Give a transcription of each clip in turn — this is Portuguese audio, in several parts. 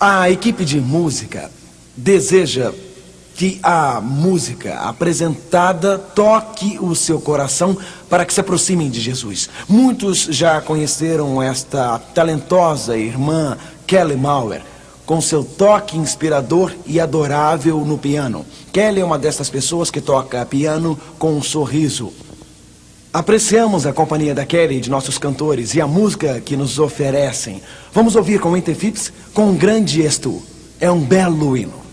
A equipe de música deseja que a música apresentada toque o seu coração para que se aproximem de Jesus. Muitos já conheceram esta talentosa irmã Kelly Mauer, com seu toque inspirador e adorável no piano. Kelly é uma dessas pessoas que toca piano com um sorriso. Apreciamos a companhia da Kelly e de nossos cantores e a música que nos oferecem. Vamos ouvir com Winter Phipps com um grande êxito. É um belo hino.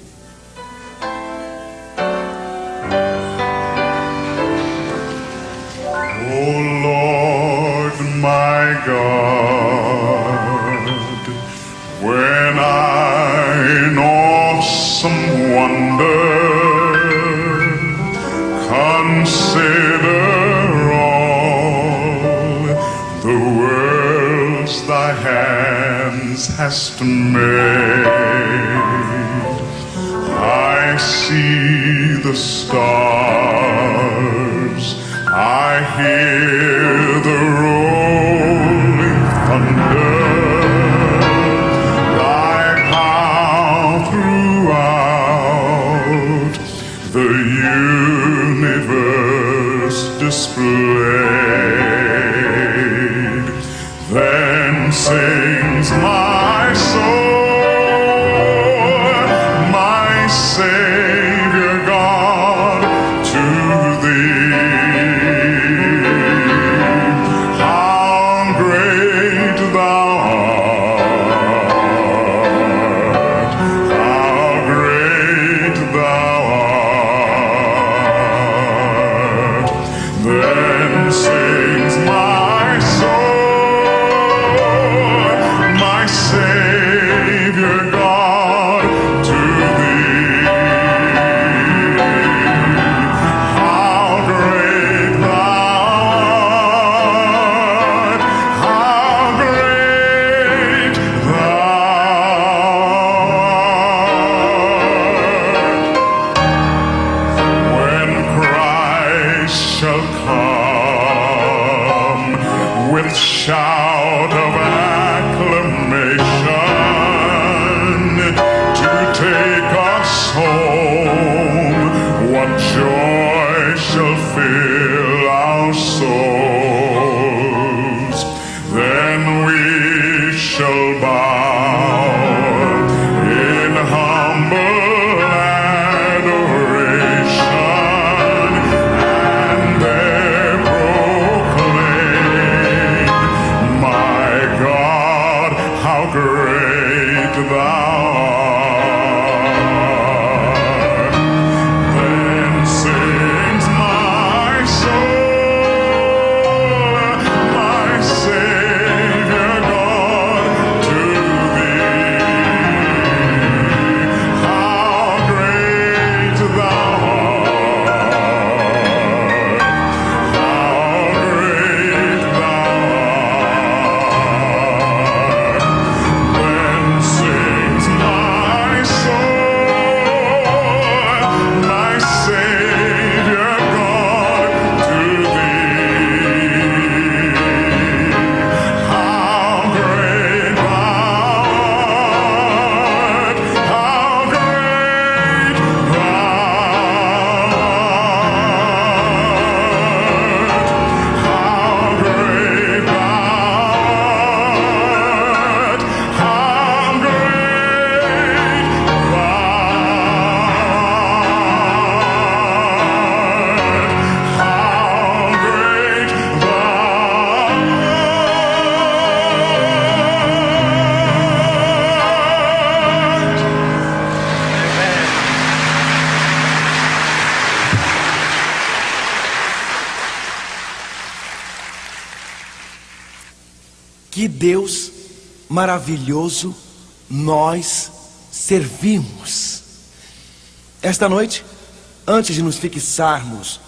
Oh Lord, my God, when I in awesome wonder consider the worlds thy hands hast made, I see the stars, I hear the rolling thunder, thy power throughout the universe displayed. Then sings my soul, my Savior God, to thee. How great thou art, how great thou art. Then sings my soul, my Savior God, to thee. How great thou art, how great thou art. When Christ shall come with shout of acclamation to take us home, what joy shall fill our souls. Then we shall bow in humble adoration and there proclaim, my God, how great thou art. Then sings my soul, my Savior God, to thee. How great thou art, how great thou art. Then sings my soul, my Savior God, to thee. How great thou art, how great thou art, how great thou art, how great thou art, how great thou art. Que Deus maravilhoso nós servimos. Esta noite, antes de nos fixarmos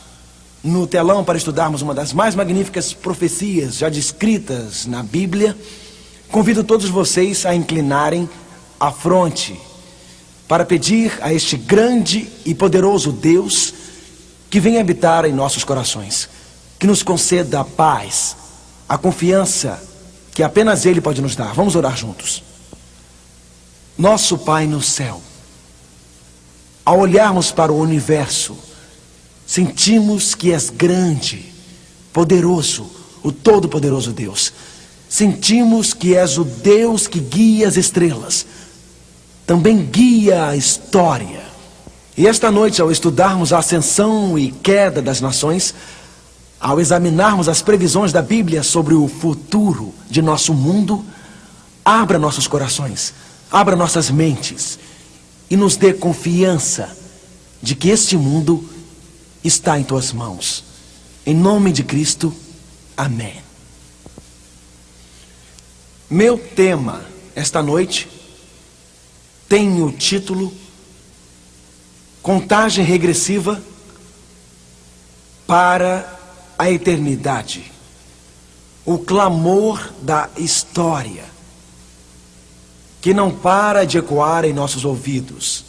no telão para estudarmos uma das mais magníficas profecias já descritas na Bíblia, convido todos vocês a inclinarem a fronte para pedir a este grande e poderoso Deus que venha habitar em nossos corações, que nos conceda a paz, a confiança que apenas Ele pode nos dar. Vamos orar juntos. Nosso Pai no céu, ao olharmos para o universo, sentimos que és grande, poderoso, o Todo-Poderoso Deus. Sentimos que és o Deus que guia as estrelas, também guia a história. E esta noite, ao estudarmos a ascensão e queda das nações, ao examinarmos as previsões da Bíblia sobre o futuro de nosso mundo, abra nossos corações, abra nossas mentes e nos dê confiança de que este mundo está em tuas mãos. Em nome de Cristo, amém. Meu tema esta noite tem o título Contagem Regressiva para a Eternidade. O clamor da história que não para de ecoar em nossos ouvidos.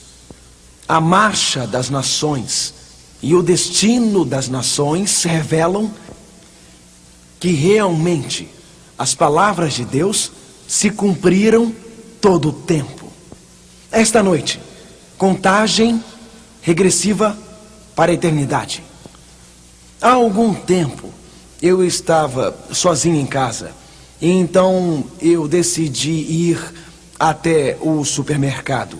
A marcha das nações e o destino das nações revelam que realmente as palavras de Deus se cumpriram todo o tempo. Esta noite, contagem regressiva para a eternidade. Há algum tempo eu estava sozinho em casa e então eu decidi ir até o supermercado.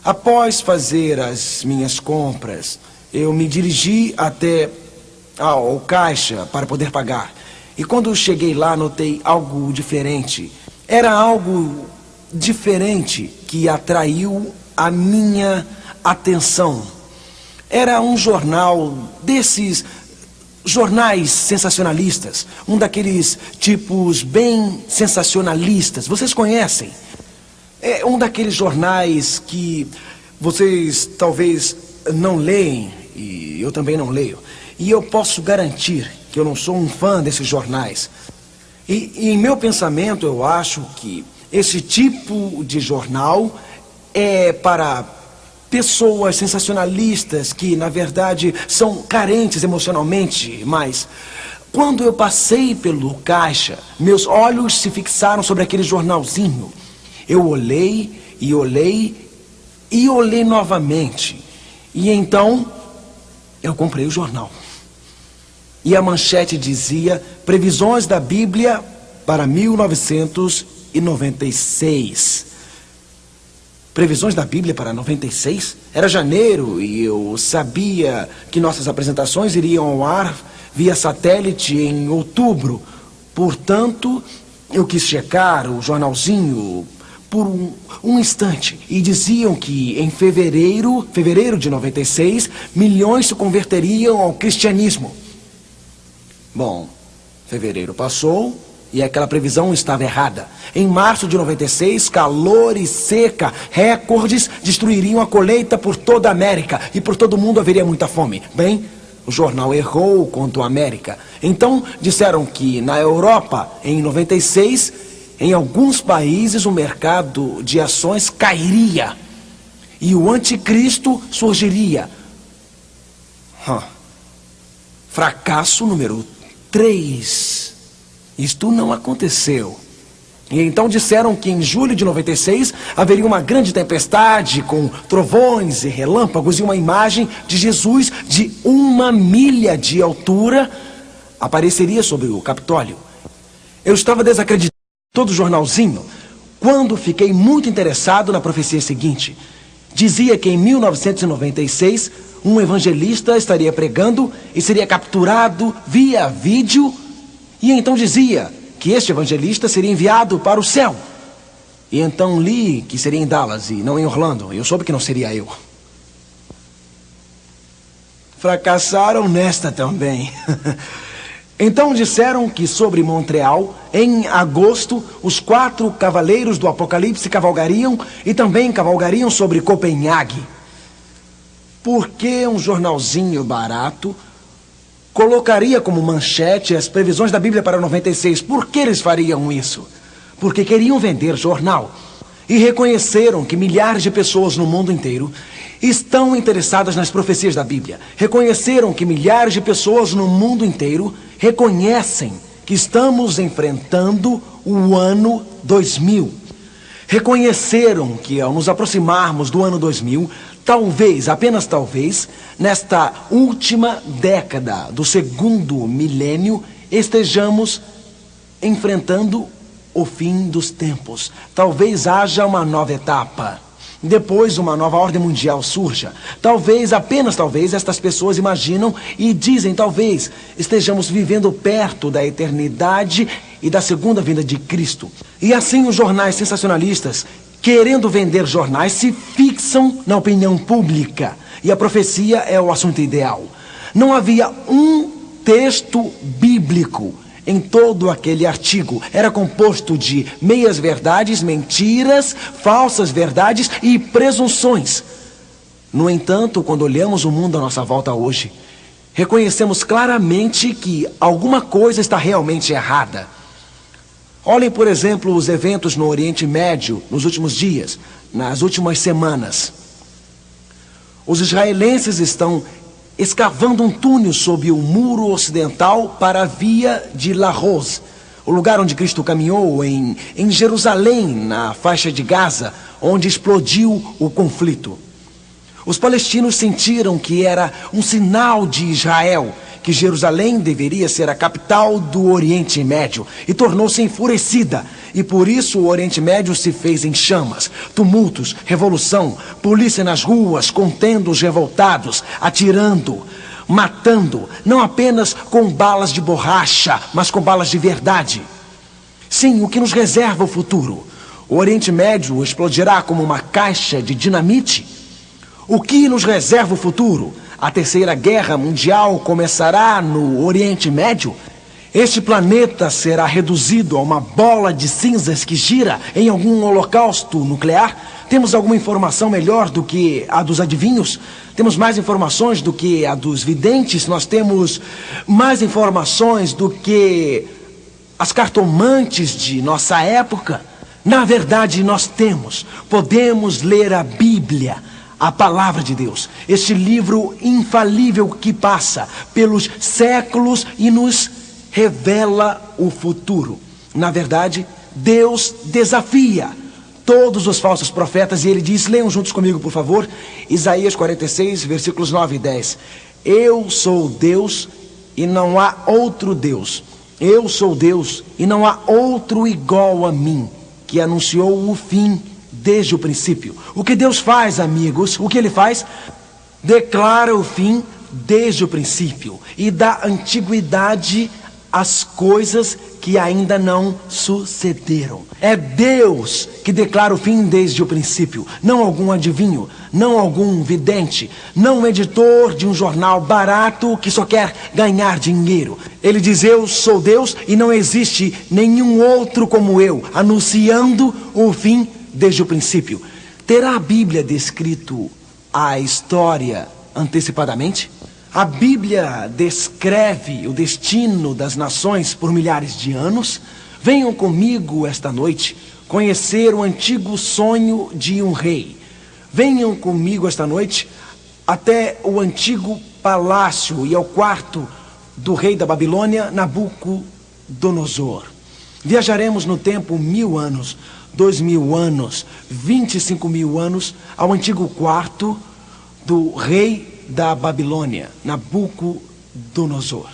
Após fazer as minhas compras, eu me dirigi até ao caixa para poder pagar. E quando cheguei lá, notei algo diferente. Era algo diferente que atraiu a minha atenção. Era um jornal desses jornais sensacionalistas, um daqueles tipos bem sensacionalistas. Vocês conhecem? É um daqueles jornais que vocês talvez não leem, e eu também não leio. E eu posso garantir que eu não sou um fã desses jornais. E em meu pensamento, eu acho que esse tipo de jornal é para pessoas sensacionalistas que, na verdade, são carentes emocionalmente, mas quando eu passei pelo caixa, meus olhos se fixaram sobre aquele jornalzinho. Eu olhei e olhei e olhei novamente. E então eu comprei o jornal. E a manchete dizia: previsões da Bíblia para 1996. Previsões da Bíblia para 96? Era janeiro e eu sabia que nossas apresentações iriam ao ar via satélite em outubro. Portanto, eu quis checar o jornalzinho por um instante e diziam que em fevereiro de 96, milhões se converteriam ao cristianismo. Bom, fevereiro passou e aquela previsão estava errada. Em março de 96, calor e seca, recordes destruiriam a colheita por toda a América e por todo o mundo haveria muita fome. Bem, o jornal errou quanto à América. Então disseram que na Europa, em 96, em alguns países o mercado de ações cairia e o anticristo surgiria. Fracasso número 3. Isto não aconteceu. E então disseram que em julho de 96 haveria uma grande tempestade com trovões e relâmpagos e uma imagem de Jesus de 1 milha de altura apareceria sobre o Capitólio. Eu estava desacreditado todo o jornalzinho quando fiquei muito interessado na profecia seguinte. Dizia que em 1996 um evangelista estaria pregando e seria capturado via vídeo. E então dizia que este evangelista seria enviado para o céu. E então li que seria em Dallas e não em Orlando. Eu soube que não seria eu. Fracassaram nesta também. Então disseram que sobre Montreal, em agosto, os 4 cavaleiros do Apocalipse cavalgariam e também cavalgariam sobre Copenhague. Por que um jornalzinho barato colocaria como manchete as previsões da Bíblia para 96? Por que eles fariam isso? Porque queriam vender jornal. E reconheceram que milhares de pessoas no mundo inteiro estão interessadas nas profecias da Bíblia. Reconheceram que milhares de pessoas no mundo inteiro reconhecem que estamos enfrentando o ano 2000. reconheceram que ao nos aproximarmos do ano 2000, talvez, apenas talvez, nesta última década do segundo milênio, estejamos enfrentando o fim dos tempos. Talvez haja uma nova etapa. Depois uma nova ordem mundial surja. Talvez, apenas talvez, estas pessoas imaginam e dizem talvez estejamos vivendo perto da eternidade e da segunda vinda de Cristo. E assim os jornais sensacionalistas, querendo vender jornais, se fixam na opinião pública. E a profecia é o assunto ideal. Não havia um texto bíblico em todo aquele artigo. Era composto de meias-verdades, mentiras, falsas verdades e presunções. No entanto, quando olhamos o mundo à nossa volta hoje, reconhecemos claramente que alguma coisa está realmente errada. Olhem, por exemplo, os eventos no Oriente Médio nos últimos dias, nas últimas semanas. Os israelenses estão escavando um túnel sob o muro ocidental para a via de La Rose, o lugar onde Cristo caminhou em Jerusalém, na faixa de Gaza, onde explodiu o conflito. Os palestinos sentiram que era um sinal de Israel, que Jerusalém deveria ser a capital do Oriente Médio, e tornou-se enfurecida. E por isso o Oriente Médio se fez em chamas, tumultos, revolução, polícia nas ruas, contendo os revoltados, atirando, matando, não apenas com balas de borracha, mas com balas de verdade. Sim, o que nos reserva o futuro? O Oriente Médio explodirá como uma caixa de dinamite? O que nos reserva o futuro? A Terceira Guerra Mundial começará no Oriente Médio? Este planeta será reduzido a uma bola de cinzas que gira em algum holocausto nuclear? Temos alguma informação melhor do que a dos adivinhos? Temos mais informações do que a dos videntes? Nós temos mais informações do que as cartomantes de nossa época? Na verdade, nós podemos ler a Bíblia, a palavra de Deus, este livro infalível que passa pelos séculos e nos revela o futuro. Na verdade, Deus desafia todos os falsos profetas e ele diz, leiam juntos comigo por favor, Isaías 46, versículos 9 e 10. Eu sou Deus e não há outro Deus. Eu sou Deus e não há outro igual a mim, que anunciou o fim desde o princípio. O que Deus faz, amigos? O que Ele faz? Declara o fim desde o princípio e dá antiguidade às coisas que ainda não sucederam. É Deus que declara o fim desde o princípio, não algum adivinho, não algum vidente, não um editor de um jornal barato que só quer ganhar dinheiro. Ele diz, eu sou Deus e não existe nenhum outro como eu, anunciando o fim desde o princípio. Terá a Bíblia descrito a história antecipadamente? A Bíblia descreve o destino das nações por milhares de anos? Venham comigo esta noite conhecer o antigo sonho de um rei. Venham comigo esta noite até o antigo palácio e ao quarto do rei da Babilônia, Nabucodonosor. Viajaremos no tempo 1000 anos, 2000 anos, 25.000 anos ao antigo quarto do rei da Babilônia, Nabucodonosor.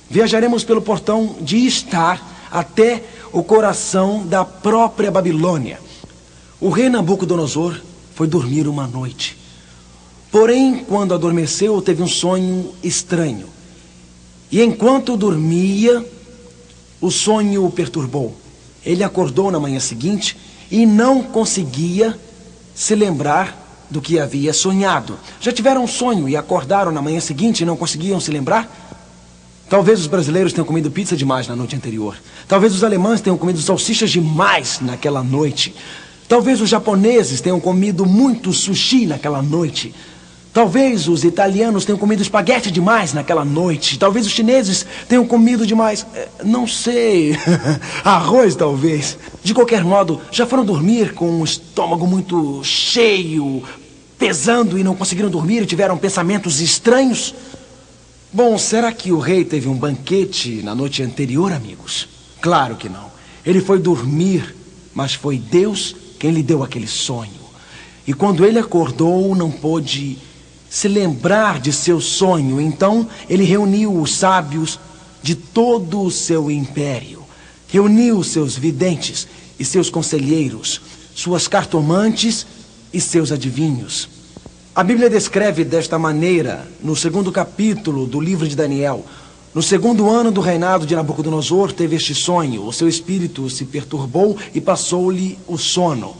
Viajaremos pelo portão de Istar até o coração da própria Babilônia. O rei Nabucodonosor foi dormir uma noite. Porém, quando adormeceu, teve um sonho estranho. E enquanto dormia, o sonho o perturbou. Ele acordou na manhã seguinte e não conseguia se lembrar do que havia sonhado. Já tiveram um sonho e acordaram na manhã seguinte e não conseguiam se lembrar? Talvez os brasileiros tenham comido pizza demais na noite anterior. Talvez os alemães tenham comido salsichas demais naquela noite. Talvez os japoneses tenham comido muito sushi naquela noite. Talvez os italianos tenham comido espaguete demais naquela noite. Talvez os chineses tenham comido demais, não sei, arroz talvez. De qualquer modo, já foram dormir com o estômago muito cheio, pesando e não conseguiram dormir e tiveram pensamentos estranhos? Bom, será que o rei teve um banquete na noite anterior, amigos? Claro que não. Ele foi dormir, mas foi Deus quem lhe deu aquele sonho. E quando ele acordou, não pôde se lembrar de seu sonho. Então ele reuniu os sábios de todo o seu império. Reuniu seus videntes e seus conselheiros, suas cartomantes e seus adivinhos. A Bíblia descreve desta maneira, no 2º capítulo do livro de Daniel: no 2º ano do reinado de Nabucodonosor, teve este sonho, o seu espírito se perturbou e passou-lhe o sono.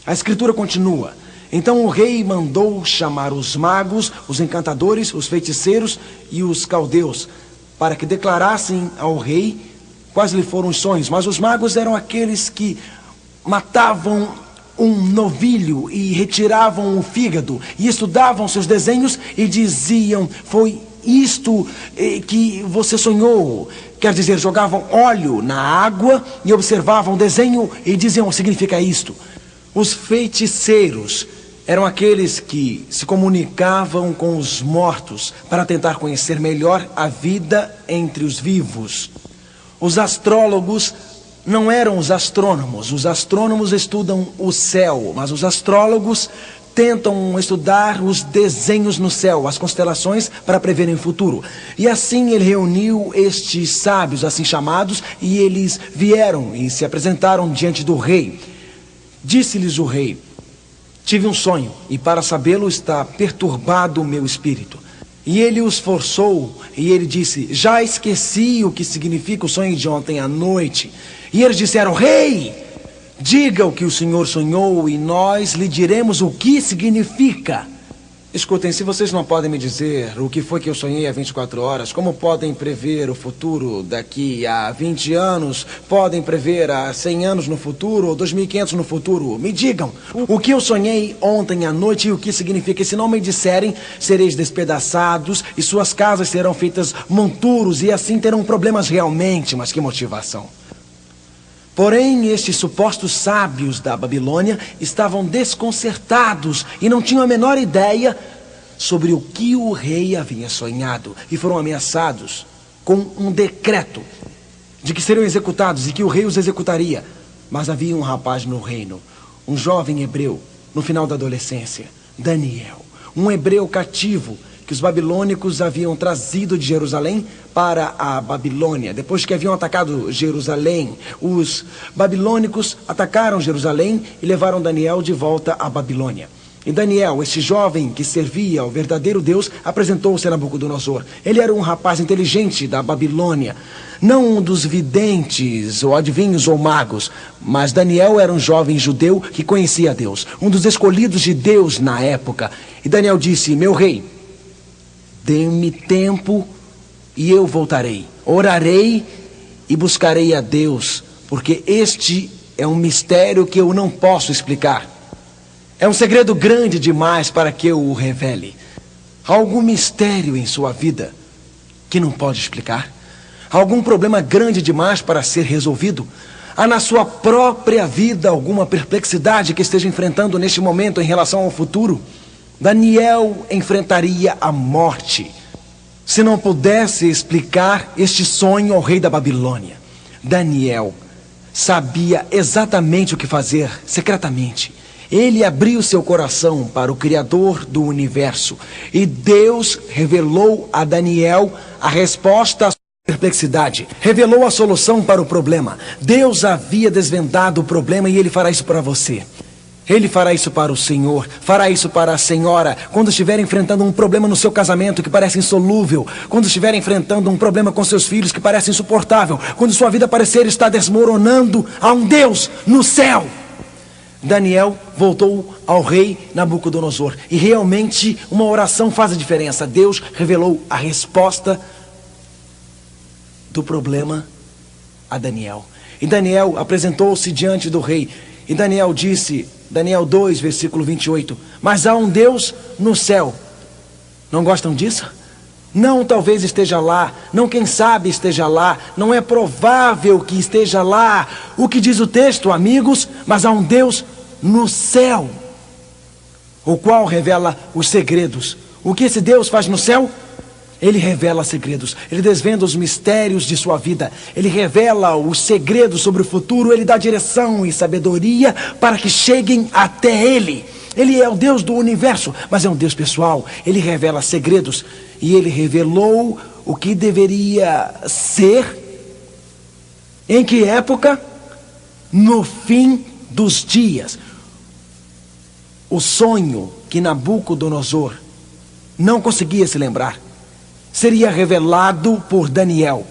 A escritura continua: então o rei mandou chamar os magos, os encantadores, os feiticeiros e os caldeus, para que declarassem ao rei quais lhe foram os sonhos. Mas os magos eram aqueles que matavam um novilho e retiravam o fígado, e estudavam seus desenhos e diziam: foi isto que você sonhou. Quer dizer, jogavam óleo na água e observavam o desenho e diziam: significa isto. Os feiticeiros eram aqueles que se comunicavam com os mortos para tentar conhecer melhor a vida entre os vivos. Os astrólogos não eram os astrônomos. Os astrônomos estudam o céu, mas os astrólogos tentam estudar os desenhos no céu, as constelações, para preverem o futuro. E assim ele reuniu estes sábios, assim chamados, e eles vieram e se apresentaram diante do rei. Disse-lhes o rei: tive um sonho, e para sabê-lo está perturbado o meu espírito. E ele os forçou, e ele disse: já esqueci o que significa o sonho de ontem à noite. E eles disseram: rei, diga o que o senhor sonhou, e nós lhe diremos o que significa. Escutem, se vocês não podem me dizer o que foi que eu sonhei há 24 horas, como podem prever o futuro daqui a 20 anos, podem prever há 100 anos no futuro, ou 2.500 no futuro? Me digam o que eu sonhei ontem à noite e o que significa. E se não me disserem, sereis despedaçados e suas casas serão feitas monturos, e assim terão problemas realmente. Mas que motivação! Porém, estes supostos sábios da Babilônia estavam desconcertados e não tinham a menor ideia sobre o que o rei havia sonhado. E foram ameaçados com um decreto de que seriam executados e que o rei os executaria. Mas havia um rapaz no reino, um jovem hebreu, no final da adolescência, Daniel, um hebreu cativo que os babilônicos haviam trazido de Jerusalém para a Babilônia. Depois que haviam atacado Jerusalém, os babilônicos atacaram Jerusalém e levaram Daniel de volta à Babilônia. E Daniel, este jovem que servia ao verdadeiro Deus, apresentou-se a Nabucodonosor. Ele era um rapaz inteligente da Babilônia, não um dos videntes ou adivinhos ou magos, mas Daniel era um jovem judeu que conhecia Deus, um dos escolhidos de Deus na época. E Daniel disse: meu rei, dê-me tempo e eu voltarei. Orarei e buscarei a Deus, porque este é um mistério que eu não posso explicar. É um segredo grande demais para que eu o revele. Há algum mistério em sua vida que não pode explicar? Há algum problema grande demais para ser resolvido? Há na sua própria vida alguma perplexidade que esteja enfrentando neste momento em relação ao futuro? Daniel enfrentaria a morte se não pudesse explicar este sonho ao rei da Babilônia. Daniel sabia exatamente o que fazer secretamente. Ele abriu seu coração para o Criador do universo, e Deus revelou a Daniel a resposta à sua perplexidade, revelou a solução para o problema. Deus havia desvendado o problema, e Ele fará isso para você. Ele fará isso para o senhor, fará isso para a senhora, quando estiver enfrentando um problema no seu casamento que parece insolúvel, quando estiver enfrentando um problema com seus filhos que parece insuportável, quando sua vida parecer estar desmoronando. Há um Deus no céu. Daniel voltou ao rei Nabucodonosor, e realmente uma oração faz a diferença. Deus revelou a resposta do problema a Daniel, e Daniel apresentou-se diante do rei. E Daniel disse, Daniel 2, versículo 28, mas há um Deus no céu. Não gostam disso? Não, talvez esteja lá, não, quem sabe esteja lá, não é provável que esteja lá. O que diz o texto, amigos? Mas há um Deus no céu, o qual revela os segredos. O que esse Deus faz no céu? Ele revela segredos, ele desvenda os mistérios de sua vida, ele revela os segredos sobre o futuro, ele dá direção e sabedoria para que cheguem até ele. Ele é o Deus do universo, mas é um Deus pessoal. Ele revela segredos e ele revelou o que deveria ser. Em que época? No fim dos dias. O sonho que Nabucodonosor não conseguia se lembrar seria revelado por Daniel.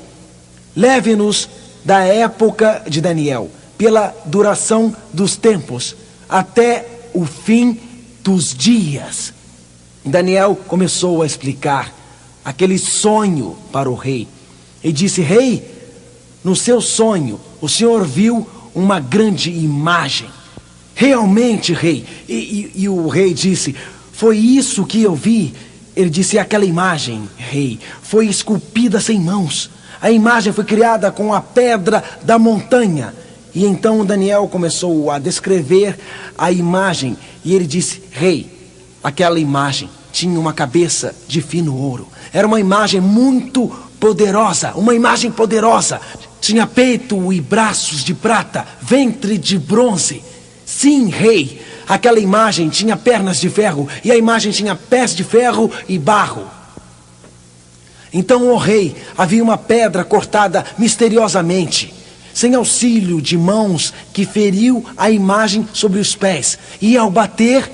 Leve-nos da época de Daniel, pela duração dos tempos, até o fim dos dias. Daniel começou a explicar aquele sonho para o rei. E disse: rei, no seu sonho, o senhor viu uma grande imagem. Realmente, rei. E o rei disse: foi isso que eu vi. Ele disse: aquela imagem, rei, foi esculpida sem mãos. A imagem foi criada com a pedra da montanha. E então Daniel começou a descrever a imagem. E ele disse: rei, aquela imagem tinha uma cabeça de fino ouro. Era uma imagem muito poderosa, uma imagem poderosa. Tinha peito e braços de prata, ventre de bronze. Sim, rei, aquela imagem tinha pernas de ferro, e a imagem tinha pés de ferro e barro. Então, ó rei, havia uma pedra cortada misteriosamente, sem auxílio de mãos, que feriu a imagem sobre os pés. E ao bater,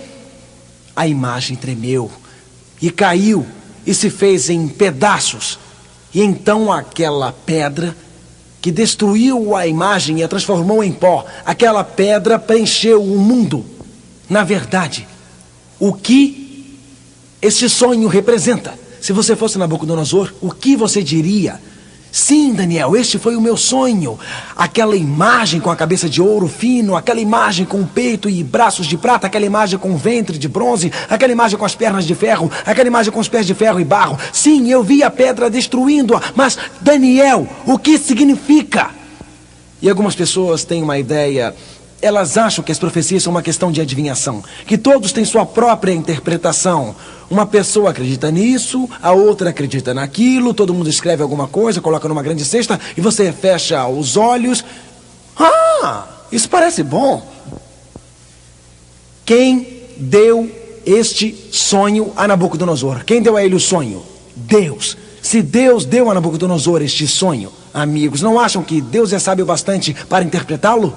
a imagem tremeu, e caiu, e se fez em pedaços. E então aquela pedra que destruiu a imagem e a transformou em pó, aquela pedra preencheu o mundo. Na verdade, o que este sonho representa? Se você fosse Nabucodonosor, o que você diria? Sim, Daniel, este foi o meu sonho. Aquela imagem com a cabeça de ouro fino, aquela imagem com peito e braços de prata, aquela imagem com ventre de bronze, aquela imagem com as pernas de ferro, aquela imagem com os pés de ferro e barro. Sim, eu vi a pedra destruindo-a, mas, Daniel, o que significa? E algumas pessoas têm uma ideia. Elas acham que as profecias são uma questão de adivinhação, que todos têm sua própria interpretação. Uma pessoa acredita nisso, a outra acredita naquilo, todo mundo escreve alguma coisa, coloca numa grande cesta e você fecha os olhos. Ah, isso parece bom. Quem deu este sonho a Nabucodonosor? Quem deu a ele o sonho? Deus. Se Deus deu a Nabucodonosor este sonho, amigos, não acham que Deus é sábio bastante para interpretá-lo?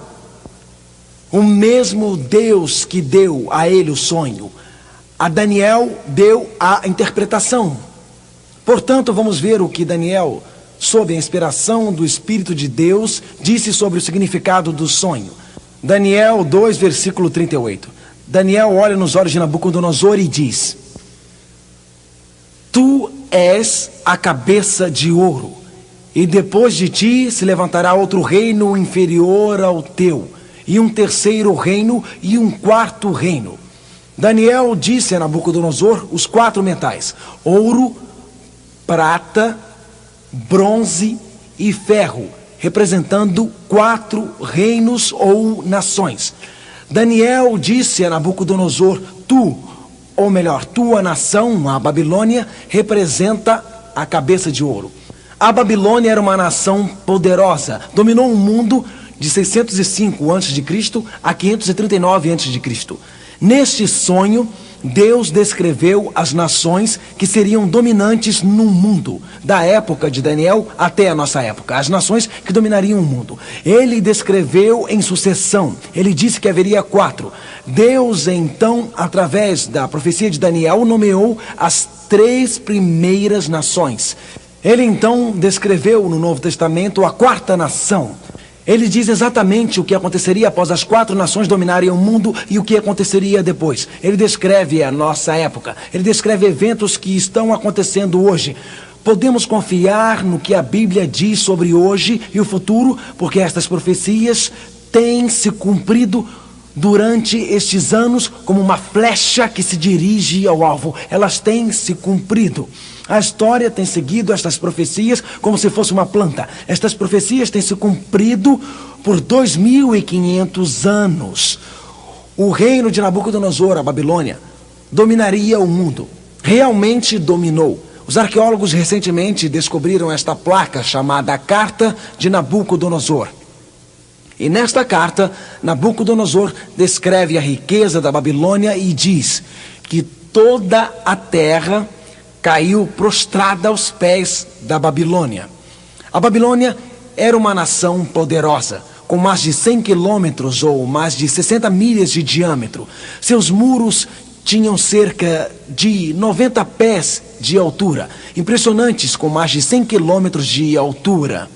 O mesmo Deus que deu a ele o sonho, a Daniel deu a interpretação. Portanto, vamos ver o que Daniel, sob a inspiração do Espírito de Deus, disse sobre o significado do sonho. Daniel 2, versículo 38. Daniel olha nos olhos de Nabucodonosor e diz: tu és a cabeça de ouro, e depois de ti se levantará outro reino inferior ao teu, e um terceiro reino e um quarto reino. Daniel disse a Nabucodonosor os 4 metais: ouro, prata, bronze e ferro, representando 4 reinos ou nações. Daniel disse a Nabucodonosor: tu, ou melhor, tua nação, a Babilônia, representa a cabeça de ouro. A Babilônia era uma nação poderosa, dominou o mundo de 605 a.C. a 539 a.C. Neste sonho, Deus descreveu as nações que seriam dominantes no mundo, da época de Daniel até a nossa época, as nações que dominariam o mundo. Ele descreveu em sucessão, ele disse que haveria 4. Deus, então, através da profecia de Daniel, nomeou as 3 primeiras nações. Ele, então, descreveu no Novo Testamento a 4ª nação. Ele diz exatamente o que aconteceria após as 4 nações dominarem o mundo e o que aconteceria depois. Ele descreve a nossa época. Ele descreve eventos que estão acontecendo hoje. Podemos confiar no que a Bíblia diz sobre hoje e o futuro, porque estas profecias têm se cumprido durante estes anos como uma flecha que se dirige ao alvo. Elas têm se cumprido. A história tem seguido estas profecias como se fosse uma planta. Estas profecias têm se cumprido por 2.500 anos. O reino de Nabucodonosor, a Babilônia, dominaria o mundo. Realmente dominou. Os arqueólogos recentemente descobriram esta placa chamada Carta de Nabucodonosor. E nesta carta, Nabucodonosor descreve a riqueza da Babilônia e diz que toda a terra caiu prostrada aos pés da Babilônia. A Babilônia era uma nação poderosa, com mais de 100 quilômetros ou mais de 60 milhas de diâmetro. Seus muros tinham cerca de 90 pés de altura, impressionantes, com mais de 100 quilômetros de altura.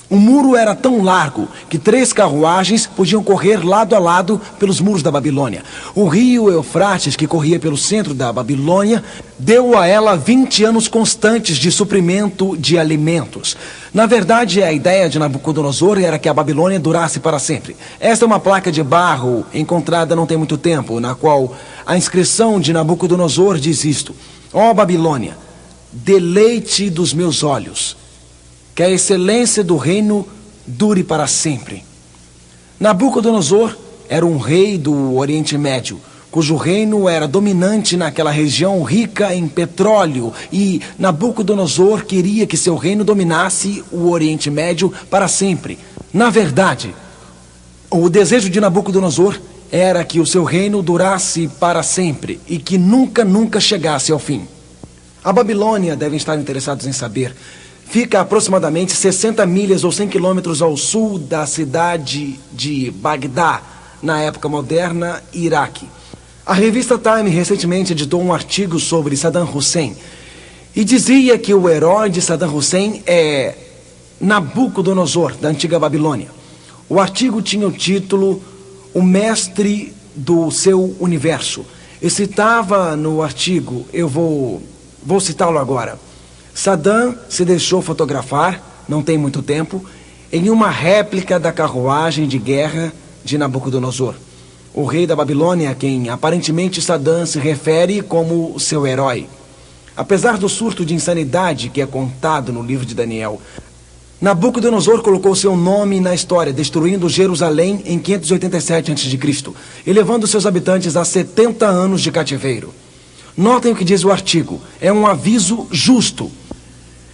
O muro era tão largo que 3 carruagens podiam correr lado a lado pelos muros da Babilônia. O rio Eufrates, que corria pelo centro da Babilônia, deu a ela 20 anos constantes de suprimento de alimentos. Na verdade, a ideia de Nabucodonosor era que a Babilônia durasse para sempre. Esta é uma placa de barro encontrada não tem muito tempo, na qual a inscrição de Nabucodonosor diz isto: ó Babilônia, deleite dos meus olhos, que a excelência do reino dure para sempre. Nabucodonosor era um rei do Oriente Médio, cujo reino era dominante naquela região rica em petróleo, e Nabucodonosor queria que seu reino dominasse o Oriente Médio para sempre. Na verdade, o desejo de Nabucodonosor era que o seu reino durasse para sempre e que nunca chegasse ao fim. A Babilônia, devem estar interessados em saber, fica a aproximadamente 60 milhas ou 100 quilômetros ao sul da cidade de Bagdá, na época moderna, Iraque. A revista Time recentemente editou um artigo sobre Saddam Hussein e dizia que o herói de Saddam Hussein é Nabucodonosor, da antiga Babilônia. O artigo tinha o título O Mestre do Seu Universo. E citava no artigo, eu vou citá-lo agora: Saddam se deixou fotografar, não tem muito tempo, em uma réplica da carruagem de guerra de Nabucodonosor, o rei da Babilônia, a quem aparentemente Saddam se refere como seu herói. Apesar do surto de insanidade que é contado no livro de Daniel, Nabucodonosor colocou seu nome na história, destruindo Jerusalém em 587 a.C. e levando seus habitantes a 70 anos de cativeiro. Notem o que diz o artigo: é um aviso justo.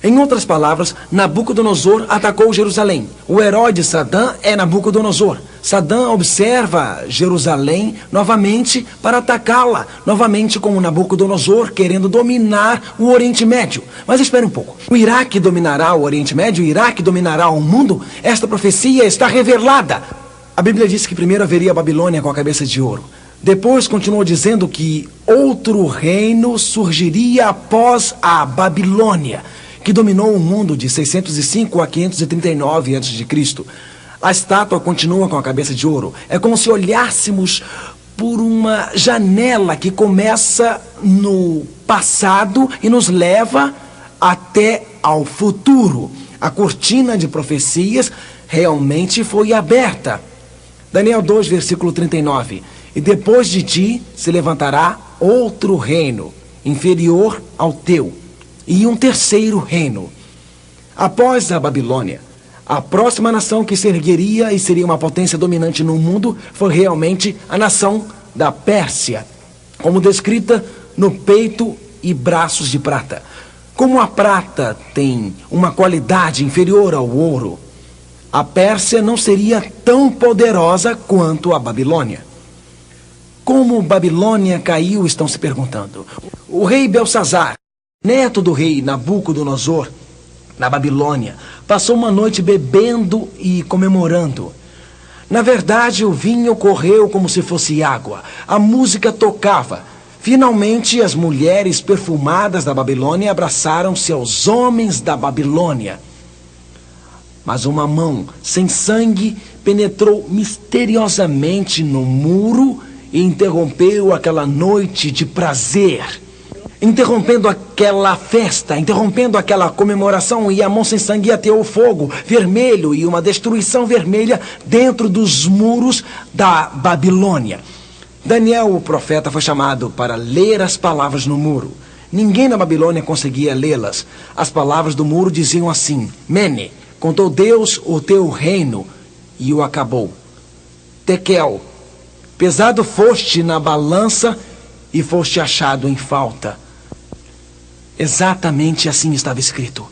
Em outras palavras, Nabucodonosor atacou Jerusalém. O herói de Saddam é Nabucodonosor. Saddam observa Jerusalém novamente para atacá-la, novamente como Nabucodonosor querendo dominar o Oriente Médio. Mas espere um pouco. O Iraque dominará o Oriente Médio? O Iraque dominará o mundo? Esta profecia está revelada. A Bíblia diz que primeiro haveria a Babilônia com a cabeça de ouro. Depois continuou dizendo que outro reino surgiria após a Babilônia, que dominou o mundo de 605 a 539 a.C. A estátua continua com a cabeça de ouro. É como se olhássemos por uma janela que começa no passado e nos leva até ao futuro. A cortina de profecias realmente foi aberta. Daniel 2, versículo 39. E depois de ti se levantará outro reino, inferior ao teu, e um terceiro reino. Após a Babilônia, a próxima nação que se ergueria e seria uma potência dominante no mundo foi realmente a nação da Pérsia, como descrita no peito e braços de prata. Como a prata tem uma qualidade inferior ao ouro, a Pérsia não seria tão poderosa quanto a Babilônia. Como Babilônia caiu, estão se perguntando. O rei Belsazar, neto do rei Nabucodonosor, na Babilônia, passou uma noite bebendo e comemorando. Na verdade, o vinho correu como se fosse água. A música tocava. Finalmente, as mulheres perfumadas da Babilônia abraçaram-se aos homens da Babilônia. Mas uma mão sem sangue penetrou misteriosamente no muro e interrompeu aquela noite de prazer, interrompendo aquela festa, interrompendo aquela comemoração, e a mão sem sangue ateou fogo vermelho e uma destruição vermelha dentro dos muros da Babilônia. Daniel, o profeta, foi chamado para ler as palavras no muro. Ninguém na Babilônia conseguia lê-las. As palavras do muro diziam assim: Mene, contou Deus o teu reino e o acabou. Tekel, pesado foste na balança e foste achado em falta. Exatamente assim estava escrito.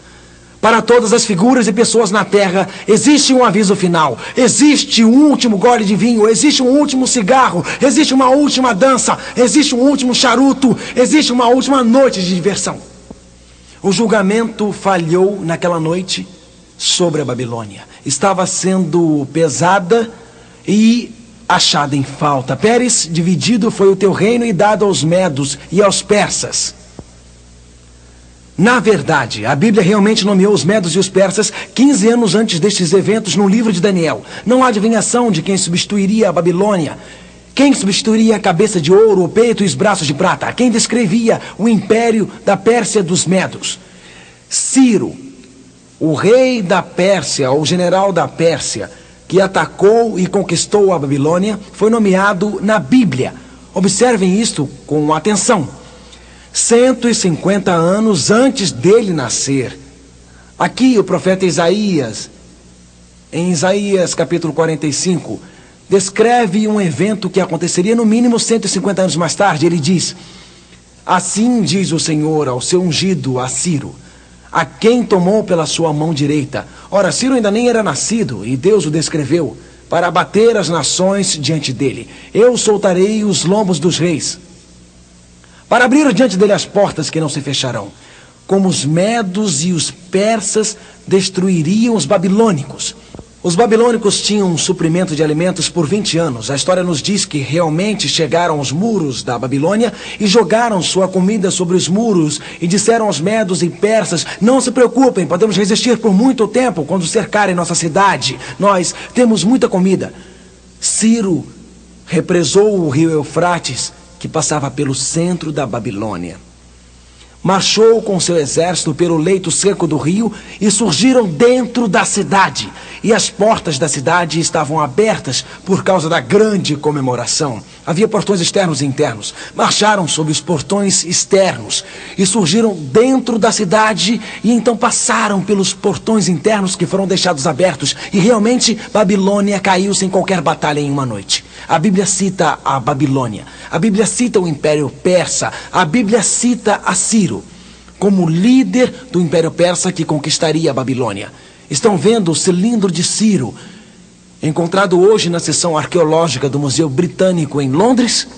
Para todas as figuras e pessoas na terra, existe um aviso final. Existe um último gole de vinho. Existe um último cigarro. Existe uma última dança. Existe um último charuto. Existe uma última noite de diversão. O julgamento falhou naquela noite sobre a Babilônia. Estava sendo pesada e achada em falta. Pérez, dividido foi o teu reino e dado aos medos e aos persas. Na verdade, a Bíblia realmente nomeou os medos e os persas 15 anos antes destes eventos no livro de Daniel. Não há adivinhação de quem substituiria a Babilônia. Quem substituiria a cabeça de ouro, o peito e os braços de prata? Quem descrevia o império da Pérsia dos medos? Ciro, o rei da Pérsia, ou general da Pérsia, que atacou e conquistou a Babilônia, foi nomeado na Bíblia. Observem isto com atenção. 150 anos antes dele nascer. Aqui o profeta Isaías, em Isaías capítulo 45, descreve um evento que aconteceria no mínimo 150 anos mais tarde. Ele diz: assim diz o Senhor ao seu ungido, a Ciro, a quem tomou pela sua mão direita. Ora, Ciro ainda nem era nascido, e Deus o descreveu, para abater as nações diante dele. Eu soltarei os lombos dos reis, para abrir diante dele as portas que não se fecharão. Como os medos e os persas destruiriam os babilônicos. Os babilônicos tinham um suprimento de alimentos por 20 anos. A história nos diz que realmente chegaram aos muros da Babilônia e jogaram sua comida sobre os muros e disseram aos medos e persas: não se preocupem, podemos resistir por muito tempo quando cercarem nossa cidade. Nós temos muita comida. Ciro represou o rio Eufrates, que passava pelo centro da Babilônia. Marchou com seu exército pelo leito seco do rio e surgiram dentro da cidade. E as portas da cidade estavam abertas por causa da grande comemoração. Havia portões externos e internos. Marcharam sob os portões externos e surgiram dentro da cidade e então passaram pelos portões internos que foram deixados abertos. E realmente Babilônia caiu sem qualquer batalha em uma noite. A Bíblia cita a Babilônia. A Bíblia cita o Império Persa. A Bíblia cita a Ciro como líder do Império Persa que conquistaria a Babilônia. Estão vendo o cilindro de Ciro, encontrado hoje na seção arqueológica do Museu Britânico em Londres?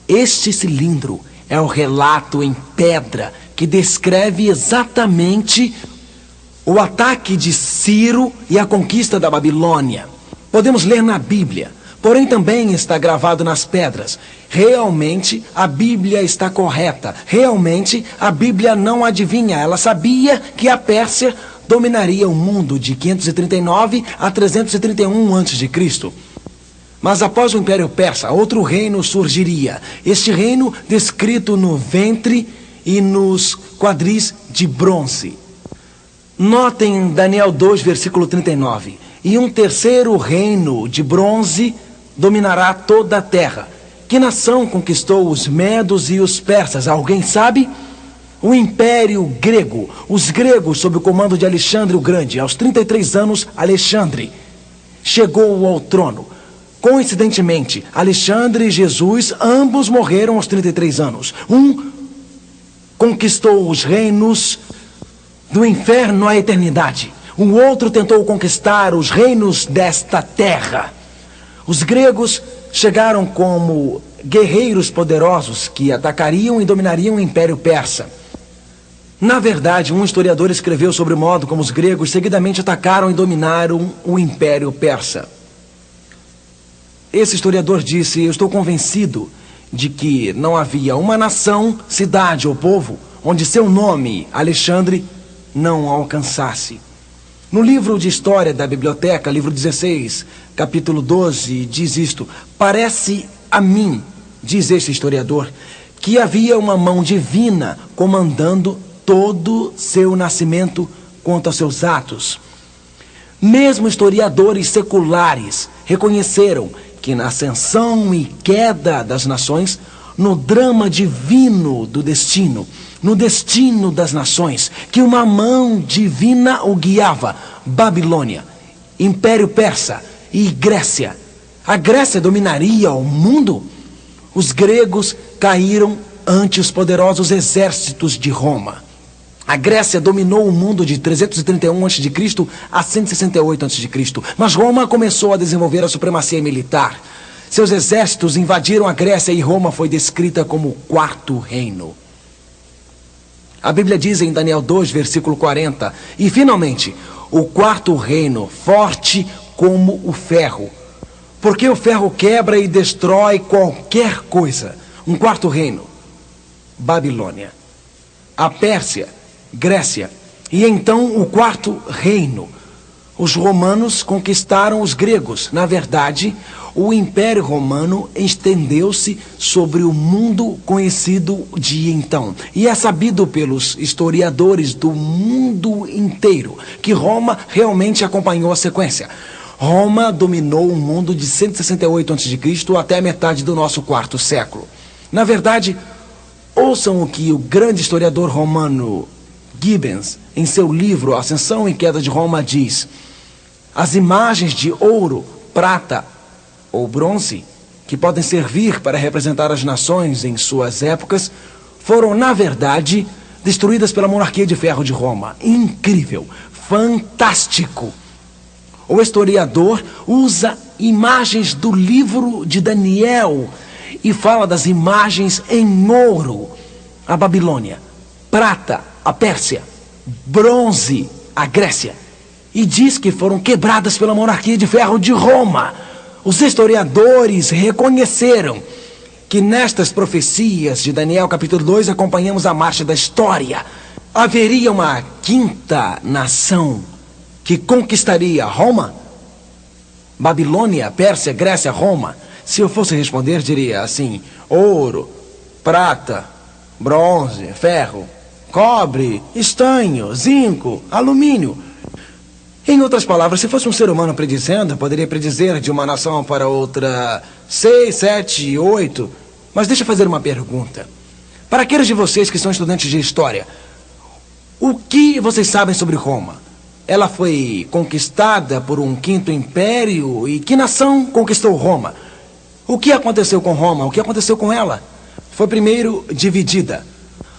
Este cilindro é o relato em pedra que descreve exatamente o ataque de Ciro e a conquista da Babilônia. Podemos ler na Bíblia, porém também está gravado nas pedras. Realmente a Bíblia está correta. Realmente a Bíblia não adivinha. Ela sabia que a Pérsia dominaria o mundo de 539 a 331 a.C. Mas após o Império Persa, outro reino surgiria. Este reino descrito no ventre e nos quadris de bronze. Notem Daniel 2, versículo 39. E um terceiro reino de bronze dominará toda a terra. Que nação conquistou os medos e os persas? Alguém sabe? O Império Grego. Os gregos, sob o comando de Alexandre o Grande. Aos 33 anos, Alexandre chegou ao trono. Coincidentemente, Alexandre e Jesus, ambos morreram aos 33 anos. Um conquistou os reinos do inferno à eternidade. O outro tentou conquistar os reinos desta terra. Os gregos chegaram como guerreiros poderosos que atacariam e dominariam o Império Persa. Na verdade, um historiador escreveu sobre o modo como os gregos seguidamente atacaram e dominaram o Império Persa. Esse historiador disse: eu estou convencido de que não havia uma nação, cidade ou povo onde seu nome, Alexandre, não alcançasse. No livro de história da biblioteca, livro 16, capítulo 12, diz isto: parece a mim, diz este historiador, que havia uma mão divina comandando todo seu nascimento quanto aos seus atos. Mesmo historiadores seculares reconheceram que na ascensão e queda das nações, no drama divino do destino, no destino das nações, que uma mão divina o guiava. Babilônia, Império Persa e Grécia. A Grécia dominaria o mundo? Os gregos caíram ante os poderosos exércitos de Roma. A Grécia dominou o mundo de 331 a.C. a 168 a.C., mas Roma começou a desenvolver a supremacia militar. Seus exércitos invadiram a Grécia e Roma foi descrita como o quarto reino. A Bíblia diz em Daniel 2, versículo 40, e finalmente, o quarto reino, forte como o ferro, porque o ferro quebra e destrói qualquer coisa. Um quarto reino, Babilônia. A Pérsia, Grécia. E então o quarto reino. Os romanos conquistaram os gregos. Na verdade, o Império Romano estendeu-se sobre o mundo conhecido de então. E é sabido pelos historiadores do mundo inteiro que Roma realmente acompanhou a sequência. Roma dominou o mundo de 168 a.C. até a metade do nosso quarto século. Na verdade, ouçam o que o grande historiador romano Gibbons, em seu livro Ascensão e Queda de Roma, diz: as imagens de ouro, prata ou bronze, que podem servir para representar as nações em suas épocas, foram, na verdade, destruídas pela monarquia de ferro de Roma. Incrível, fantástico. O historiador usa imagens do livro de Daniel e fala das imagens em ouro, a Babilônia, prata, a Pérsia, bronze, a Grécia, e diz que foram quebradas pela monarquia de ferro de Roma. Os historiadores reconheceram que nestas profecias de Daniel capítulo 2 acompanhamos a marcha da história. Haveria uma quinta nação que conquistaria Roma? Babilônia, Pérsia, Grécia, Roma. Se eu fosse responder, diria assim: ouro, prata, bronze, ferro, cobre, estanho, zinco, alumínio. Em outras palavras, se fosse um ser humano predizendo, eu poderia predizer de uma nação para outra 6, 7, 8. Mas deixa eu fazer uma pergunta. Para aqueles de vocês que são estudantes de história, o que vocês sabem sobre Roma? Ela foi conquistada por um quinto império? E que nação conquistou Roma? O que aconteceu com Roma? O que aconteceu com ela? Foi primeiro dividida.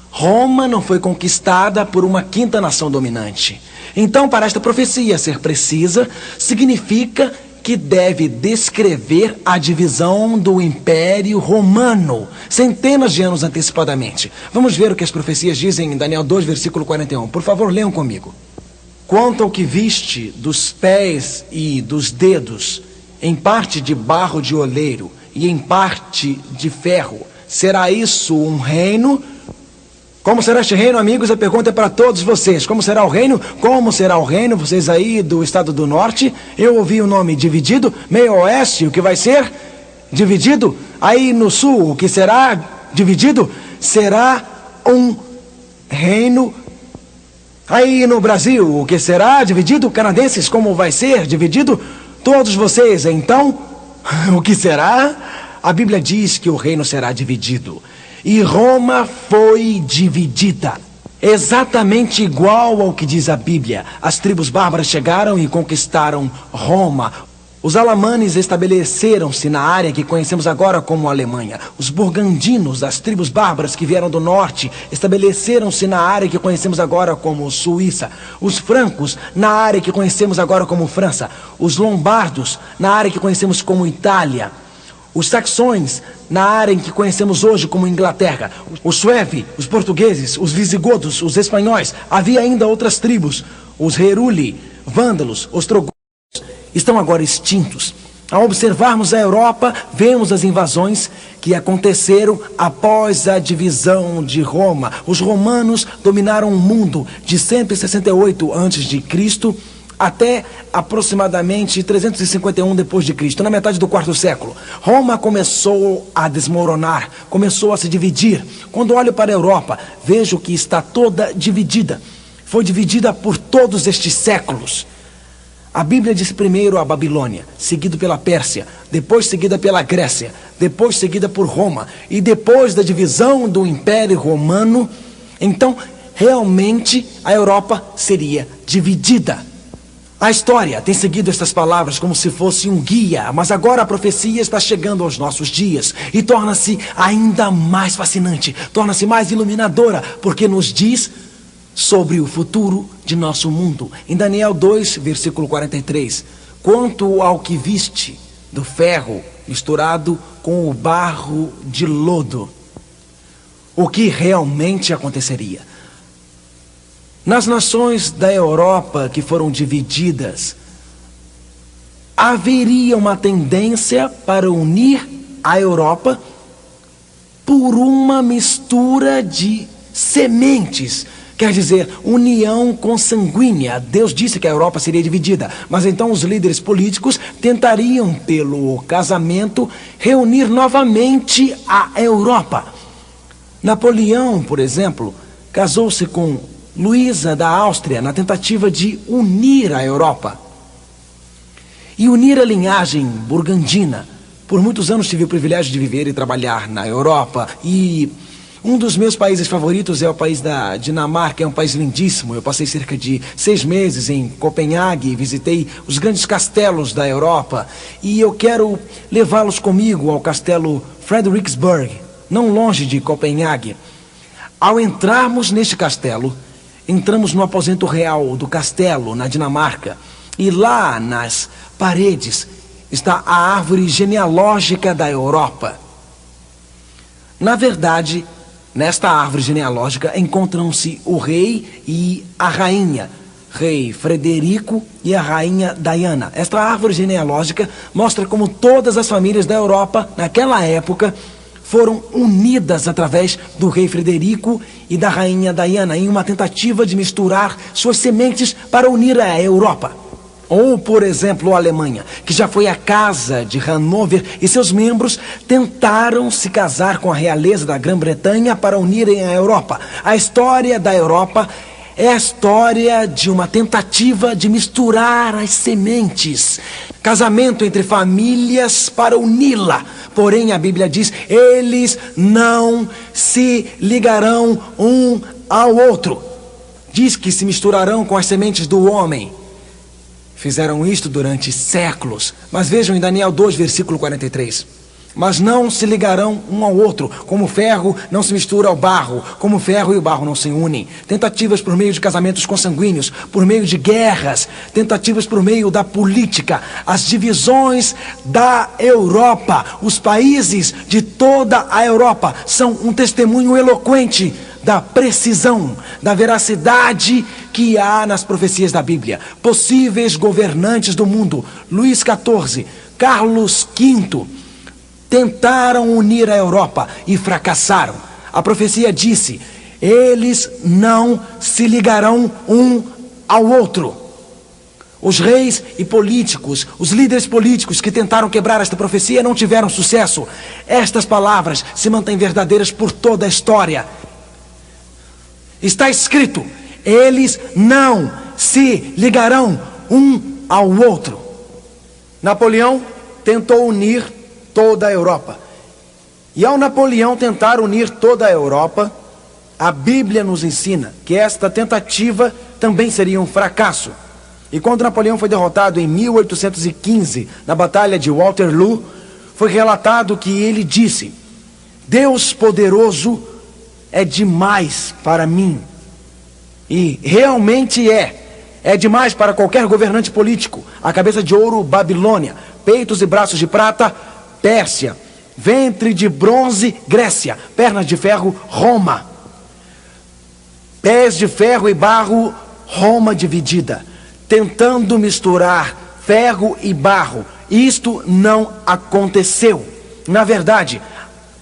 Roma não foi conquistada por uma quinta nação dominante. Então, para esta profecia ser precisa, significa que deve descrever a divisão do Império Romano, centenas de anos antecipadamente. Vamos ver o que as profecias dizem em Daniel 2, versículo 41. Por favor, leiam comigo. Quanto ao que viste dos pés e dos dedos, em parte de barro de oleiro e em parte de ferro, será isso um reino? Como será este reino, amigos? A pergunta é para todos vocês. Como será o reino? Como será o reino? Vocês aí do estado do norte, eu ouvi o nome dividido. Meio oeste, o que vai ser? Dividido. Aí no sul, o que será dividido? Será um reino. Aí no Brasil, o que será dividido? Canadenses, como vai ser dividido? Todos vocês, então, o que será? A Bíblia diz que o reino será dividido. E Roma foi dividida. Exatamente igual ao que diz a Bíblia. As tribos bárbaras chegaram e conquistaram Roma. Os alamanes estabeleceram-se na área que conhecemos agora como Alemanha. Os burgundinos, as tribos bárbaras que vieram do norte, estabeleceram-se na área que conhecemos agora como Suíça. Os francos, na área que conhecemos agora como França. Os lombardos, na área que conhecemos como Itália. Os saxões, na área em que conhecemos hoje como Inglaterra. Os suevi, os portugueses, os visigodos, os espanhóis. Havia ainda outras tribos. Os heruli, vândalos, ostrogodos, estão agora extintos. Ao observarmos a Europa, vemos as invasões que aconteceram após a divisão de Roma. Os romanos dominaram o mundo de 168 a.C., até aproximadamente 351 depois de Cristo, na metade do quarto século. Roma começou a desmoronar, começou a se dividir. Quando olho para a Europa, vejo que está toda dividida. Foi dividida por todos estes séculos. A Bíblia diz primeiro a Babilônia, seguido pela Pérsia, depois seguida pela Grécia, depois seguida por Roma, e depois da divisão do Império Romano, então realmente a Europa seria dividida. A história tem seguido estas palavras como se fosse um guia, mas agora a profecia está chegando aos nossos dias e torna-se ainda mais fascinante, torna-se mais iluminadora, porque nos diz sobre o futuro de nosso mundo. Em Daniel 2, versículo 43, quanto ao que viste do ferro misturado com o barro de lodo, o que realmente aconteceria? Nas nações da Europa que foram divididas, haveria uma tendência para unir a Europa por uma mistura de sementes. Quer dizer, união consanguínea. Deus disse que a Europa seria dividida, mas então os líderes políticos tentariam, pelo casamento, reunir novamente a Europa. Napoleão, por exemplo, casou-se com Luísa da Áustria na tentativa de unir a Europa e unir a linhagem burgundina. Por muitos anos tive o privilégio de viver e trabalhar na Europa, e um dos meus países favoritos é o país da Dinamarca. É um país lindíssimo. Eu passei cerca de 6 meses em Copenhague e visitei os grandes castelos da Europa, e eu quero levá-los comigo ao castelo Frederiksborg, não longe de Copenhague. Ao entrarmos neste castelo, entramos no aposento real do castelo, na Dinamarca, e lá nas paredes está a árvore genealógica da Europa. Na verdade, nesta árvore genealógica encontram-se o rei e a rainha, rei Frederico e a rainha Diana. Esta árvore genealógica mostra como todas as famílias da Europa, naquela época, foram unidas através do rei Frederico e da rainha Diana em uma tentativa de misturar suas sementes para unir a Europa. Ou, por exemplo, a Alemanha, que já foi a casa de Hanover, e seus membros tentaram se casar com a realeza da Grã-Bretanha para unirem a Europa. A história da Europa é a história de uma tentativa de misturar as sementes. Casamento entre famílias para uni-la. Porém, a Bíblia diz, eles não se ligarão um ao outro. Diz que se misturarão com as sementes do homem. Fizeram isto durante séculos. Mas vejam em Daniel 2, versículo 43. Mas não se ligarão um ao outro, como o ferro não se mistura ao barro, como o ferro e o barro não se unem. Tentativas por meio de casamentos consanguíneos, por meio de guerras, tentativas por meio da política, as divisões da Europa. Os países de toda a Europa são um testemunho eloquente da precisão, da veracidade que há nas profecias da Bíblia. Possíveis governantes do mundo, Luís XIV, Carlos V, tentaram unir a Europa e fracassaram. A profecia disse, eles não se ligarão um ao outro. Os reis e políticos, os líderes políticos que tentaram quebrar esta profecia não tiveram sucesso. Estas palavras se mantêm verdadeiras por toda a história. Está escrito, eles não se ligarão um ao outro. Napoleão tentou unir toda a Europa. E ao Napoleão tentar unir toda a Europa, a Bíblia nos ensina que esta tentativa também seria um fracasso. E quando Napoleão foi derrotado em 1815, na Batalha de Waterloo, foi relatado que ele disse, Deus poderoso é demais para mim. E realmente é demais para qualquer governante político. A cabeça de ouro, Babilônia, peitos e braços de prata, Pérsia, ventre de bronze, Grécia, pernas de ferro, Roma, pés de ferro e barro, Roma dividida, tentando misturar ferro e barro. Isto não aconteceu. Na verdade,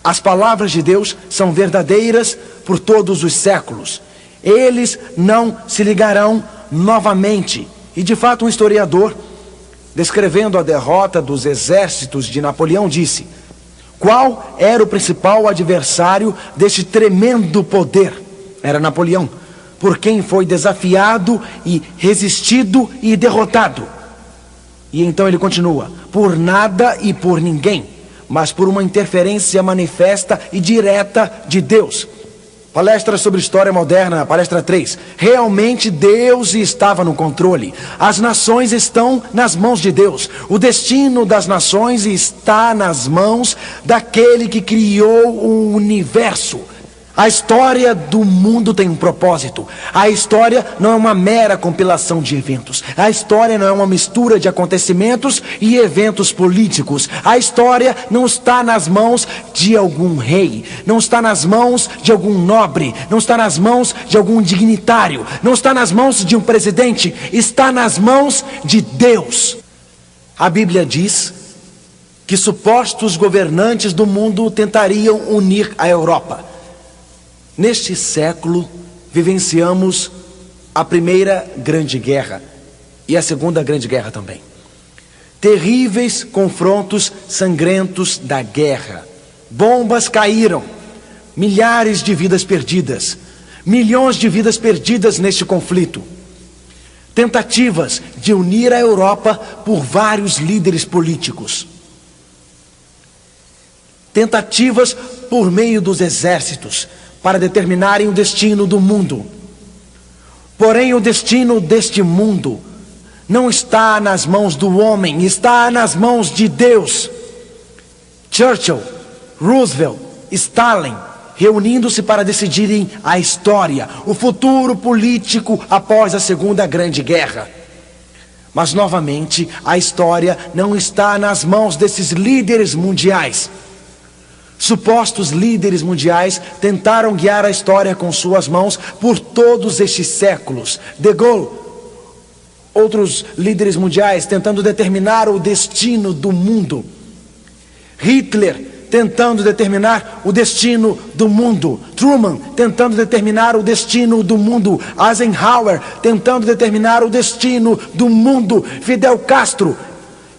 as palavras de Deus são verdadeiras por todos os séculos. Eles não se ligarão novamente. E de fato um historiador, descrevendo a derrota dos exércitos de Napoleão, disse, qual era o principal adversário deste tremendo poder? Era Napoleão, por quem foi desafiado e resistido e derrotado. E então ele continua, por nada e por ninguém, mas por uma interferência manifesta e direta de Deus. Palestra sobre história moderna, palestra 3. Realmente Deus estava no controle. As nações estão nas mãos de Deus. O destino das nações está nas mãos daquele que criou o universo. A história do mundo tem um propósito. A história não é uma mera compilação de eventos. A história não é uma mistura de acontecimentos e eventos políticos. A história não está nas mãos de algum rei. Não está nas mãos de algum nobre. Não está nas mãos de algum dignitário. Não está nas mãos de um presidente. Está nas mãos de Deus. A Bíblia diz que supostos governantes do mundo tentariam unir a Europa. Neste século, vivenciamos a Primeira Grande Guerra e a Segunda Grande Guerra também. Terríveis confrontos sangrentos da guerra. Bombas caíram, milhares de vidas perdidas, milhões de vidas perdidas neste conflito. Tentativas de unir a Europa por vários líderes políticos. Tentativas por meio dos exércitos para determinarem o destino do mundo. Porém, o destino deste mundo não está nas mãos do homem, está nas mãos de Deus. Churchill, Roosevelt, Stalin, reunindo-se para decidirem a história, o futuro político após a Segunda Grande Guerra. Mas, novamente, a história não está nas mãos desses líderes mundiais. Supostos líderes mundiais tentaram guiar a história com suas mãos por todos estes séculos. De Gaulle, outros líderes mundiais tentando determinar o destino do mundo. Hitler tentando determinar o destino do mundo. Truman tentando determinar o destino do mundo. Eisenhower tentando determinar o destino do mundo. Fidel Castro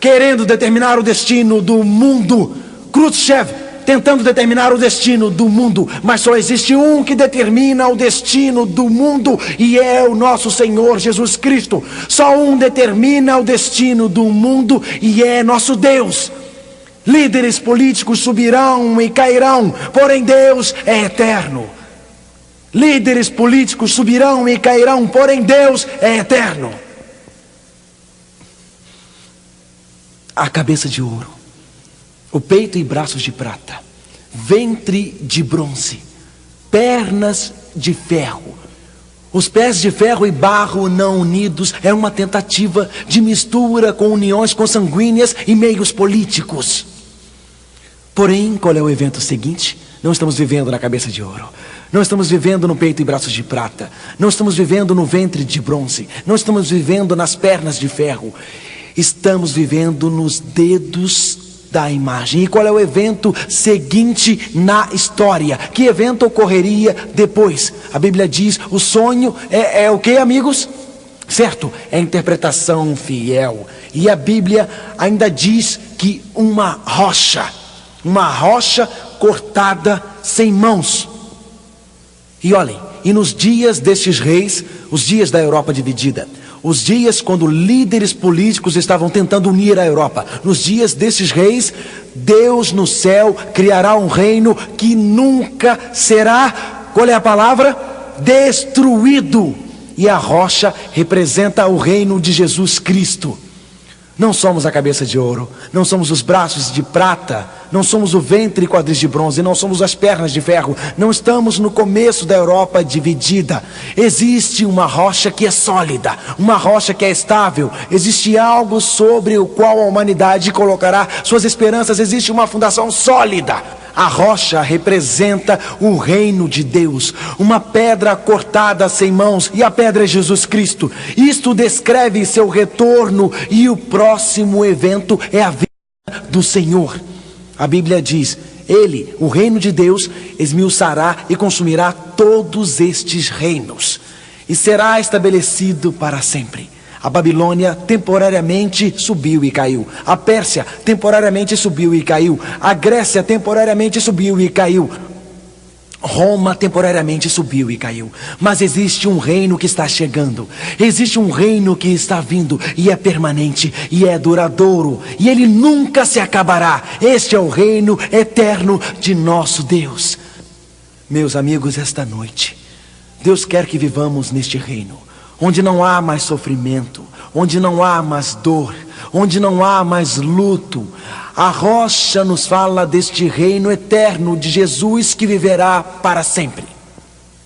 querendo determinar o destino do mundo. Khrushchev tentando determinar o destino do mundo, mas só existe um que determina o destino do mundo, e é o nosso Senhor Jesus Cristo. Só um determina o destino do mundo, e é nosso Deus. Líderes políticos subirão e cairão, porém Deus é eterno. Líderes políticos subirão e cairão, porém Deus é eterno. A cabeça de ouro, o peito e braços de prata, ventre de bronze, pernas de ferro. Os pés de ferro e barro não unidos é uma tentativa de mistura com uniões consanguíneas e meios políticos. Porém, qual é o evento seguinte? Não estamos vivendo na cabeça de ouro. Não estamos vivendo no peito e braços de prata. Não estamos vivendo no ventre de bronze. Não estamos vivendo nas pernas de ferro. Estamos vivendo nos dedos da imagem. E qual é o evento seguinte na história? Que evento ocorreria depois? A Bíblia diz, o sonho é o que, amigos? Certo, é a interpretação fiel. E a Bíblia ainda diz que uma rocha cortada sem mãos. E olhem, e nos dias destes reis, os dias da Europa dividida, os dias quando líderes políticos estavam tentando unir a Europa, nos dias desses reis, Deus no céu criará um reino que nunca será, qual é a palavra? Destruído. E a rocha representa o reino de Jesus Cristo. Não somos a cabeça de ouro, não somos os braços de prata, não somos o ventre e quadris de bronze, não somos as pernas de ferro, não estamos no começo da Europa dividida. Existe uma rocha que é sólida, uma rocha que é estável, existe algo sobre o qual a humanidade colocará suas esperanças, existe uma fundação sólida. A rocha representa o reino de Deus, uma pedra cortada sem mãos, e a pedra é Jesus Cristo. Isto descreve seu retorno, e o próximo evento é a vinda do Senhor. A Bíblia diz, Ele, o reino de Deus, esmiuçará e consumirá todos estes reinos, e será estabelecido para sempre. A Babilônia temporariamente subiu e caiu. A Pérsia temporariamente subiu e caiu. A Grécia temporariamente subiu e caiu. Roma temporariamente subiu e caiu. Mas existe um reino que está chegando. Existe um reino que está vindo. E é permanente. E é duradouro. E ele nunca se acabará. Este é o reino eterno de nosso Deus. Meus amigos, esta noite, Deus quer que vivamos neste reino, onde não há mais sofrimento, onde não há mais dor, onde não há mais luto. A rocha nos fala deste reino eterno de Jesus que viverá para sempre.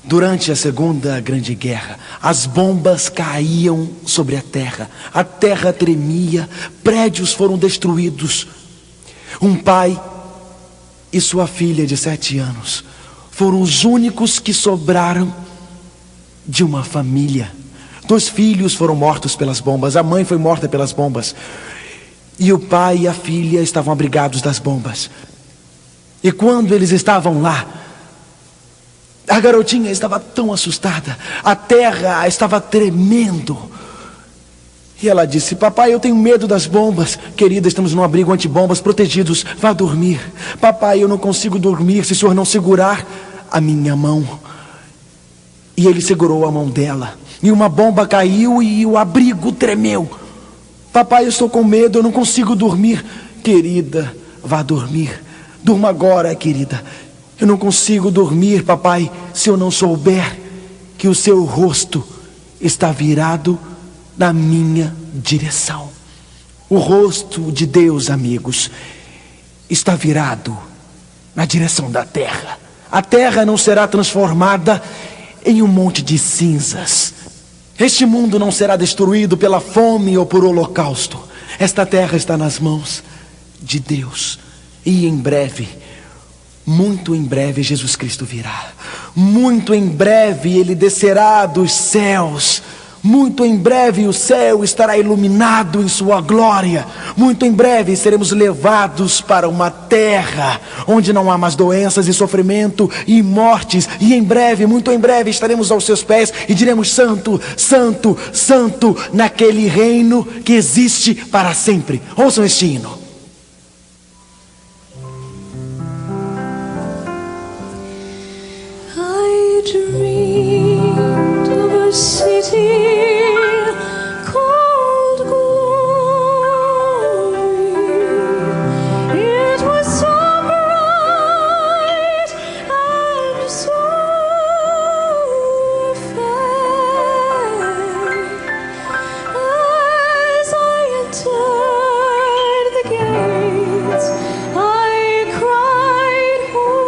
Durante a Segunda Grande Guerra, as bombas caíam sobre a terra tremia, prédios foram destruídos. Um pai e sua filha de 7 anos foram os únicos que sobraram de uma família. 2 filhos foram mortos pelas bombas, a mãe foi morta pelas bombas, e o pai e a filha estavam abrigados das bombas. E quando eles estavam lá, a garotinha estava tão assustada, a terra estava tremendo. E ela disse: papai, eu tenho medo das bombas. Querida, estamos num abrigo antibombas, protegidos, vá dormir. Papai, eu não consigo dormir se o senhor não segurar a minha mão. E ele segurou a mão dela, e uma bomba caiu e o abrigo tremeu. Papai, eu estou com medo, eu não consigo dormir. Querida, vá dormir. Durma agora, querida. Eu não consigo dormir, papai, se eu não souber que o seu rosto está virado na minha direção. O rosto de Deus, amigos, está virado na direção da terra. A terra não será transformada em um monte de cinzas. Este mundo não será destruído pela fome ou por holocausto. Esta terra está nas mãos de Deus. E em breve, muito em breve, Jesus Cristo virá. Muito em breve Ele descerá dos céus. Muito em breve o céu estará iluminado em sua glória. Muito em breve seremos levados para uma terra onde não há mais doenças e sofrimento e mortes. E em breve, muito em breve, estaremos aos seus pés e diremos: santo, santo, santo, naquele reino que existe para sempre. Ouçam este hino. I dreamed of a city called Glory. It was so bright and so fair. As I entered the gates, I cried, holy.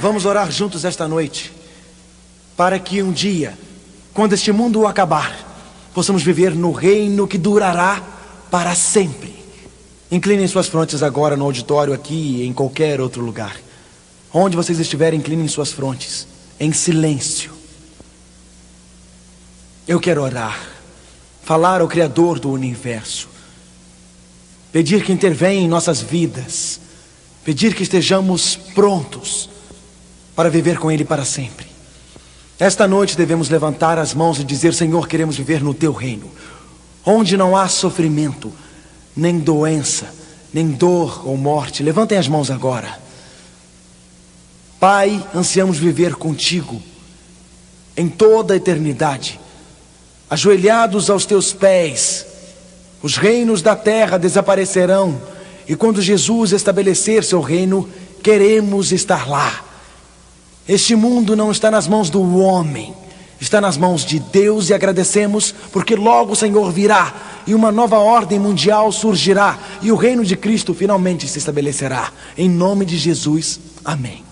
Vamos orar juntos esta noite, para que um dia, quando este mundo acabar, possamos viver no reino que durará para sempre. Inclinem suas frontes agora no auditório aqui e em qualquer outro lugar. Onde vocês estiverem, inclinem suas frontes, em silêncio. Eu quero orar, falar ao Criador do universo, pedir que intervenha em nossas vidas, pedir que estejamos prontos para viver com Ele para sempre. Esta noite devemos levantar as mãos e dizer: Senhor, queremos viver no Teu reino, onde não há sofrimento, nem doença, nem dor ou morte. Levantem as mãos agora. Pai, ansiamos viver contigo em toda a eternidade, ajoelhados aos Teus pés. Os reinos da terra desaparecerão, e quando Jesus estabelecer Seu reino, queremos estar lá. Este mundo não está nas mãos do homem, está nas mãos de Deus, e agradecemos porque logo o Senhor virá e uma nova ordem mundial surgirá e o reino de Cristo finalmente se estabelecerá. Em nome de Jesus, amém.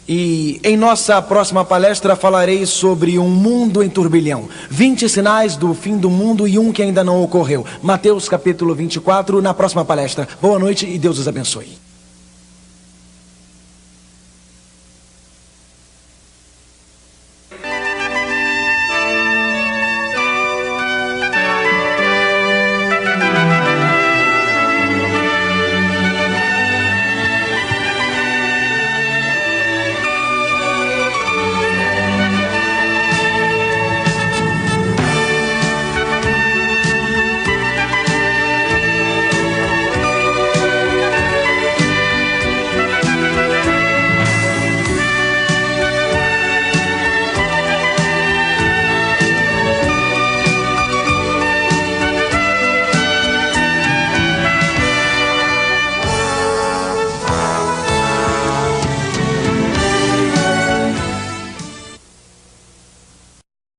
E em nossa próxima palestra falarei sobre um mundo em turbilhão, 20 sinais do fim do mundo e um que ainda não ocorreu. Mateus capítulo 24, na próxima palestra. Boa noite e Deus os abençoe.